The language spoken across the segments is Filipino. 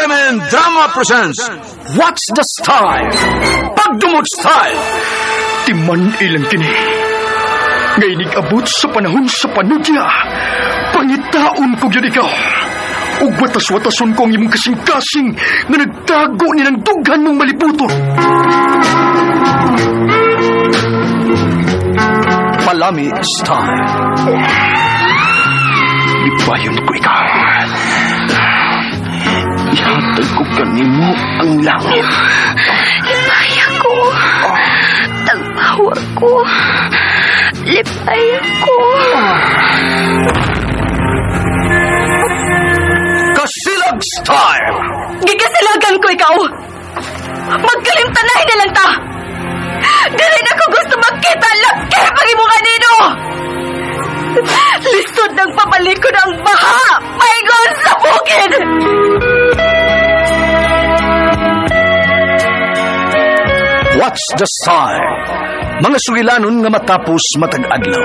RMN Drama presents What's the Style? Pagdumot Style! Timan ilang kini. Ngay nag-abot sa panahon sa panudya. Pangitaon ko yun ikaw. Ug watas-watason ko ang imong kasing-kasing na nagtago nilang dughan mong malibuton. Palami Style. Lipayon ko ikaw. Ihatag ko kanimo ang langit. Lipaya ko. Tagpawa ko. Lipaya ko. Kasilag Style! Gigasilagan ko ikaw. Magkalimtanay na lang ta. Dili na ko gusto magkita laki pag imo kanino. Lisod ng pabalikod ang baha. Maygon sa bukid. What's the Style? Mga sugilanon nga matapos matag-adlaw.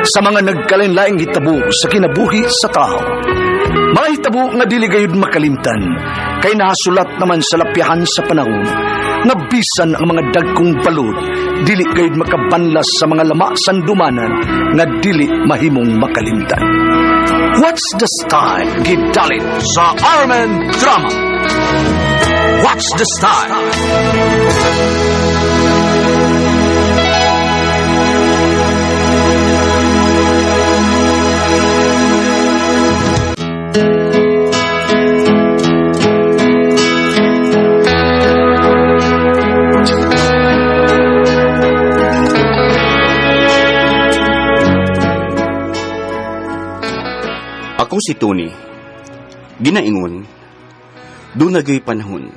Sa mga nagkalain-laing hitabo sa kinabuhi sa tao. Mga hitabo nga dili gayud makalimtan, kay nahasulat naman sa lapyahan sa panahon, nga bisan ang mga dagkong balod, dili gayud makabanlas sa mga lama sandumanan, nga dili mahimong makalimtan. What's the Style? Gidalit sa RMN Drama. What's the Style? Ako si Tony. Ginaingon, dunagay panahon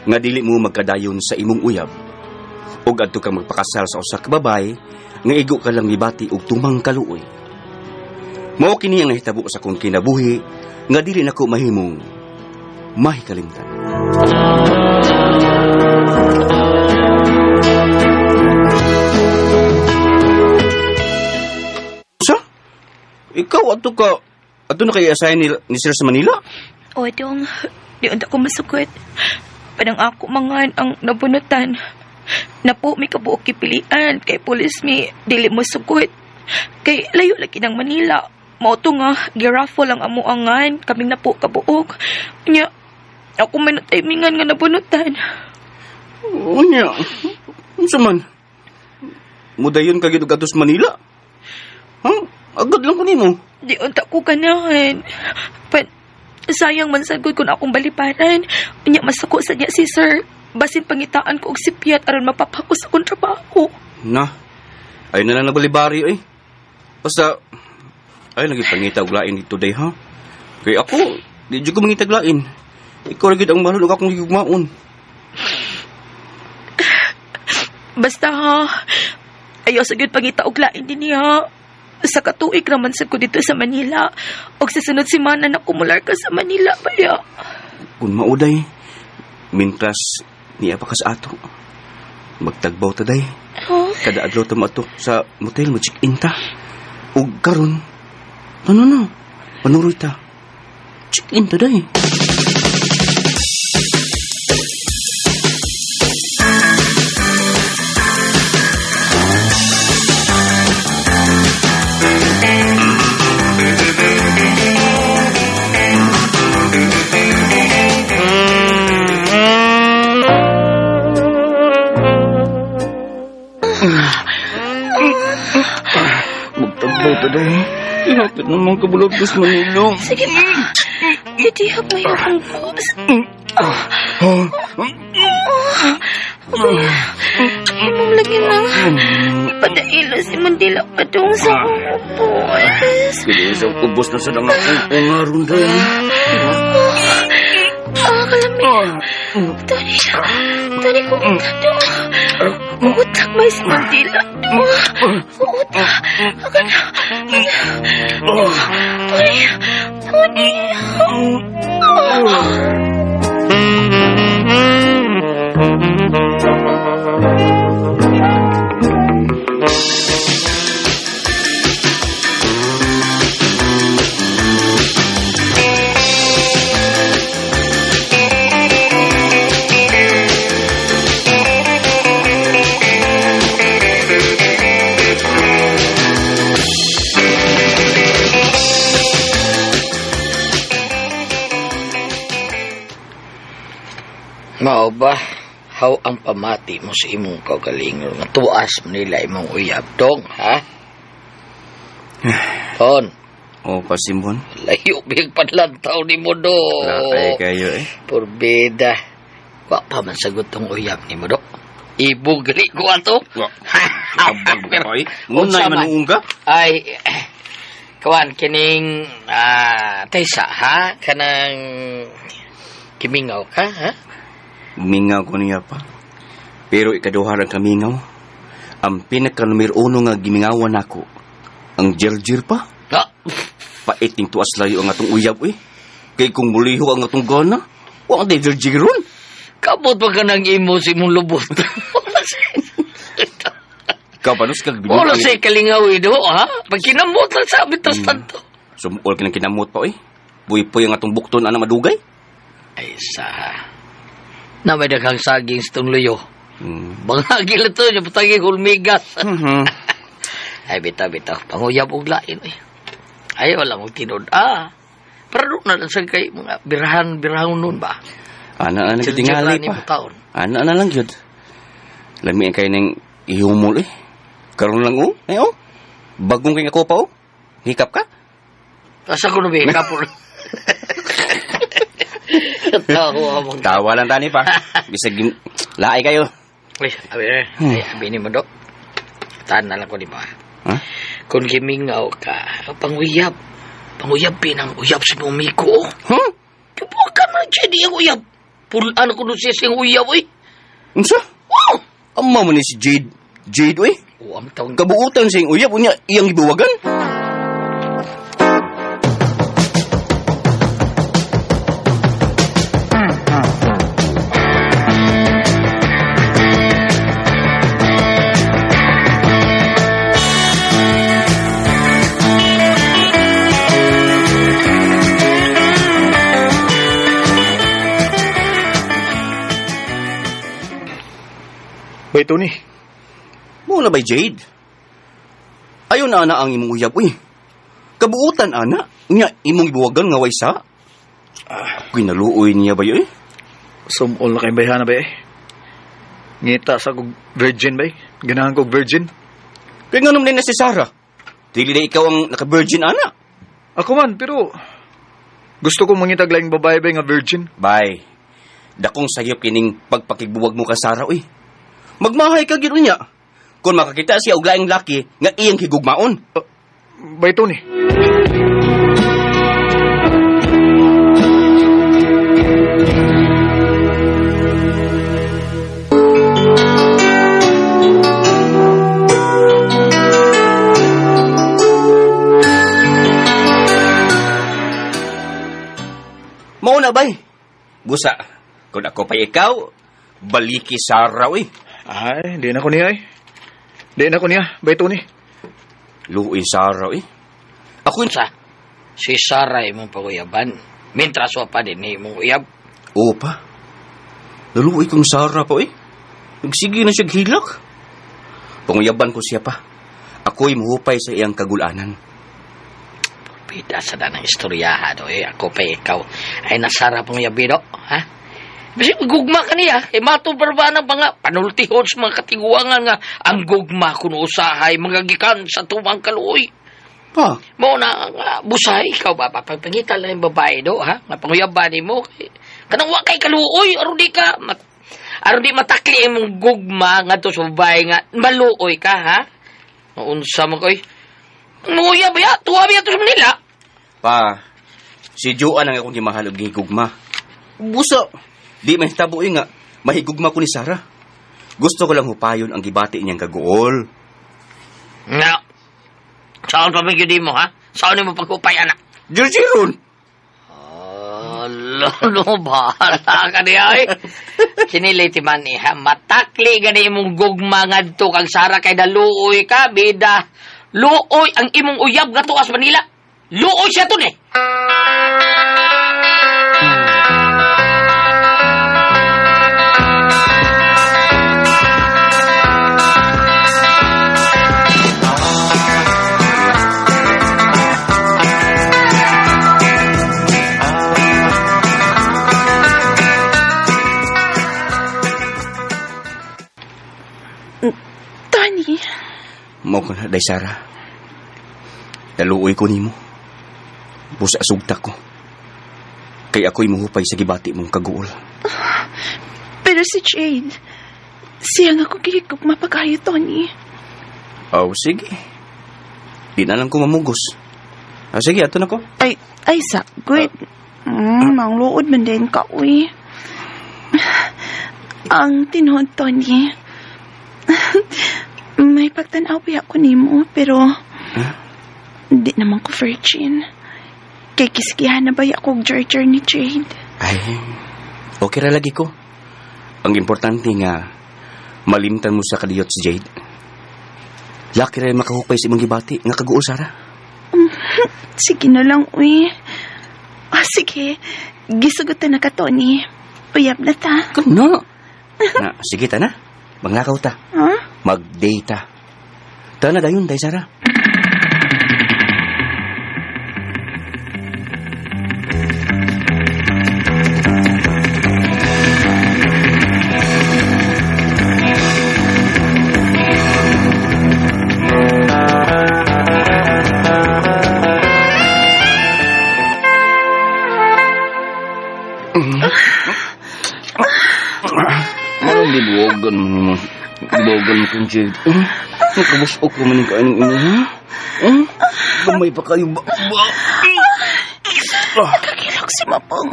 nga dili mo magkadayon sa imong uyab ug adto ka magpakasal sa usa ka babay nga igo ka lang mibati og tumang kaluoy. Mao kini ang nahitabo sa kong kinabuhi nga dili nako mahimong mahikalimtan. Sa? Ikaw ato na kay assign ni Sir sa Manila? O, dong. Di unta ko masukot. Padang ako mangan ang nabunutan. Napo may kabuok kipilian. Kay pulis mi, dili mo sukot. Kay layo lagi ng Manila. Mauto nga, girafo lang amuangan. Kaming napo kabuok. Nya, ako man timingan nga nabunutan. Unya, unsa man? Mudayon ka gid og sa Manila? Agad lang ko nimo. Di unta ko ganahan. Sayang man sad kung akong baliparan. Nya masako sa niya si Sir. Basin pangitaan ko og sipyat aron mapapako sa akong trabaho. Na, ay na lang nabalibari eh. Basta, ay lagi pangita og lain dito day ha. Kaya ako, di ko mangitag lain. Ikaw lagi ang mahal og akong higugmaon. Basta ha, ayaw sa gyud pangita og lain din niya. Sa katuig naman sa ko dito sa Manila. O sa sunod simana na kumular ka sa Manila, baya. Kung mauday, mintras niya pa ka sa ato. Magtagbaw ta day. Huh? Kada adlaw ta mato sa motel mo check-in ta. Ug karon, no. Panuroy ta. Check-in ta day. Magtagbaw ta day. Ihatid naman kabulog sa Manila. Sige pa. Titihap mo yung akong boss. Imong lagi na. Ipadaila si Mandila padung sa akong boss. Sige, sa ubos na sa lang akong pangaron day. Kalami. Tani ko utang. Utang may si Mandila. Utang. Tony. Mao ba? How ang pamati mo sa imong kaugalingon nga tuas mo nila imong uyab dong, ha? Ton, O, Pasimon. layo big padlantaw ni mo do. Lakay kayo eh. Porbeda. Wa pa man sagot tong uyab ni mo do. Ibugri ko ato. Abang ba eh? Unsa Unay man? manunga? Ay, kawan, kining, Taysa, ha? Kanang, kimingaw ka, ha? Mingaw ko niya pa. Pero ikaduha lang kamingaw. Ang pinaka-numero 1 nga gimingawan ako. Ang jerjir pa. Ha? Paiting tuas layo ang atong uyab eh. Kay kung muliho ang atong gana, wang day jerjir ron. Kabot pa ka ng imo si mong lubot. Kapanos kag Wala binuang. siya kalingaw do, ha? Pag kinamot lang sa amin tas tanto. Sumukol kinang kinamot pa eh. Buhay-puy ang atong bukton ana madugay. Ay, sa... Na may daghang saging sa itong luyo. Hmm. Bangagil ito, yung patagi hulmigas. Mhm. Ay, bitaw. Panguyab og lain, eh. Ay, wala mong tinod. Pero na lang sa kay mga birahan nun ba? Ana Chil-chil tingali ni pa. mo taon. Ana lang gyud. Lami kay ning ihumol eh. Karon lang oh. Ay oh. Bagong kay ako pa oh. Hikap ka? Asa ko na ba, kapur. Tawa mo. Tawa lang tani pa. Bisag laay kayo. Ay, abi ni mo do. Tahan na lang ko di ba? Ha? Kung gimingaw ka, panguyab. Panguyab pinang uyab sa mumiko. Huh? Kabuha ka man siya di ang uyab. Pulaan ko doon siya siyang uyab, eh. Unsa? Wow! Amma man ni si Jade. Jade eh. Ang taong Kabuutan sing uyab unya iyang ibuwagan. Bay, Tony. Muna ba Jade? Ayon na ana ang imong uyab uy. Kabuutan ana unya imong ibuwagan nga waysa. Ako'y naluoy niya ba eh? Sumol na kay bayhana, bay. Ngita sa kong virgin, bay. Ganahan kong virgin. Kaya nga naman na si Sarah. Dili na ikaw ang naka-virgin ana. Ako man, pero... Gusto kong mangitag laing babae, bay, nga virgin. Bay, dakong sayop kining pagpakigbuwag mo ka Sarah uy. Magmahay ka gid niya. Kung makakita siya og laing laki nga iyang higugmaon. Bay, Tony. Mao na bay. Busa, kung ako pa ikaw, baliki Sarah uy. Ay, di na ko niya, eh. Di na ko niya, bay, Tony. Luoy Sarah uy. Ako sa si Sarah imong panguyaban. Mintras wa pa din imong uyab. Oo pa. Naluoy kong Sarah pa uy. Nagsige na siya hilak. Panguyaban ko siya pa. Ako'y muhupay sa iyang kagulanan. Pida sa danang istoryaha do, eh. Ako pa ikaw. Ay nasara panguyabi do, ha? Basi gugma ka niya. Eh, mato ba ng mga panultihon sa mga katiguangan nga ang gugma kuno usahay mga gikan sa tumang kaluoy. Pa, Mo na nga busay ikaw ba pagpangitan lang yung babae do, ha? Nga panguyaban mo. Kanang wa kay kaluoy aron di ka aron di matakli imong gugma nga to sa babae nga maluoy ka, ha? Unsa mo koy? Nguya ba ya? Tuwa ba ya to sa Manila? pa, si Joan ang akong gimahal og gigugma. Busa, di man hitabo nga, mahigugma ko ni Sarah. Gusto ko lang hupayon ang gibati niyang kaguol. Nga. Saan pa magyudi mo, ha? Saan mo pagkupay, anak? Jirjiron! Lolo, bahala ka niya, eh. Siniliti man, eh, ha? Matakli gani imong gugma nga to kang Sara kay daluoy ka, bida. Luoy ang imong uyab nga tuas Manila. Luoy siya to, eh. Mao ko na, Daysara. Naluoy ko nimo. Busa sugta ko. Kay ako'y muhupay sa gibati mong kaguol. Pero si Jade, siya nga kong gilikog mapagayo, Tony. Oh, sige. Di na lang ko mamugos. Sige, ato na ko. Ay, good. Mang luod man din ka, uy. Ang tinod, Tony. May pagtanaw pa ako nimo, pero di naman ko virgin. Kay kiskihan na ba ako jar ni Jade? Ay, okay ra lagi ko. Ang importante nga, malimtan mo sa kadiyot si Jade. Laki rin makahupay sa imong gibati nga kaguol, Sara. Sige na lang, uy. Sige. Gisugutan na ka, Tony. Uyab na ta. Kano? Na, sige ta na. Manglakaw ta. Huh? Mag-data. Ta na dayon, Daysara. Marang dibuogan mo naman. Dibuogan mo kong Jade. Nakabusok ko man yung kain ng ino. Gamay pa kayo ba? Kakilok si Mapong.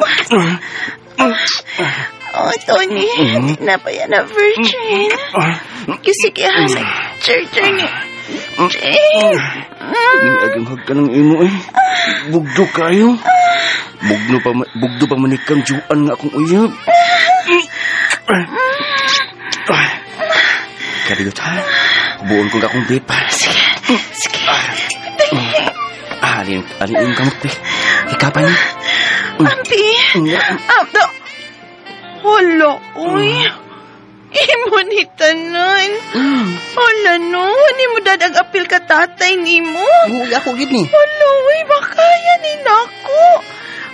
Oh, Tony. Hindi na pa yan na virgin. Kisikihan sa jar ni Jade. Nag-agamhag ka ng ino eh. Bugdo kayo. Bugdo pa manikang juan nga akong uyab. Kadiyot ha. Buon ko kakong vape. Sige. Alin yung kamot pe. Ikapan niya. Ampi. Amdo. Hala, uy. Imo ni tanan. Hala no. Ni mo dadag apil ka tatay ni mo. Buhay ako gid ni. Hala, uy. Bakaya ni nako.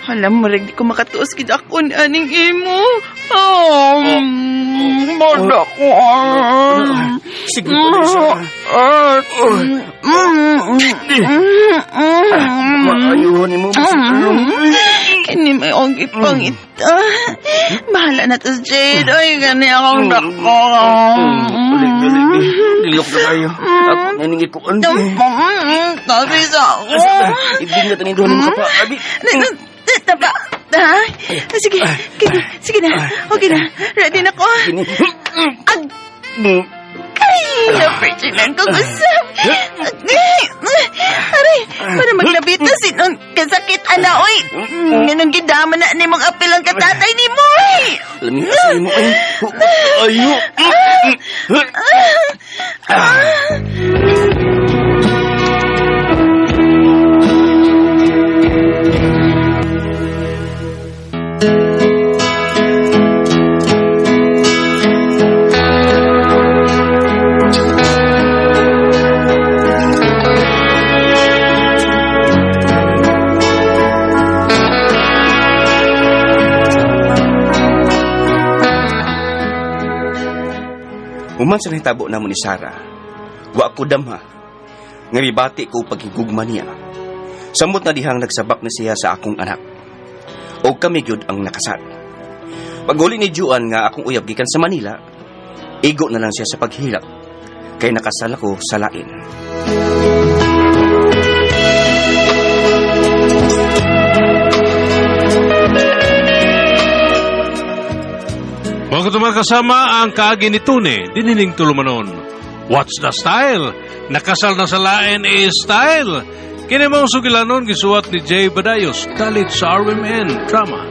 Hala mo rin di ko makatuos kid ako ni aning imo. Mada ko. Sige po din siya. Maayuhan ni mo. Kini may og ipangita. Bahala na to, Jade. Ay, gani akong dako. Dilok na kayo. Ako naningi ko ano. Tapos ako. Ibig na tanin doon mo ka pa. Abi. Taba. Sige na. Okay na. Ready na ko. Ay, na-virginan ko gusap. Aray, para maglabit na sinon kasakit, ana, oy. Ganun gidama na ni mong apil ang katatay ni mo, oy. Lamig asay mo, ay. Ayo. Human sa nahitabo namo ni Sara, wa ko damha, nga mibati ko paghigugma niya. Samot na dihang nagsabak na siya sa akong anak. O kami gyud ang nakasal. Pag-uli ni Juan nga akong uyab gikan sa Manila, igo na lang siya sa paghilak, kay nakasal ako sa lain. Mga katumang kasama ang kaagi ni Tune, dinining tulumanon. What's the style? Nakasal na sa lain is style. Kini mong sugilanon gisuwat ni Jay Badayos, dalit sa RMN Drama.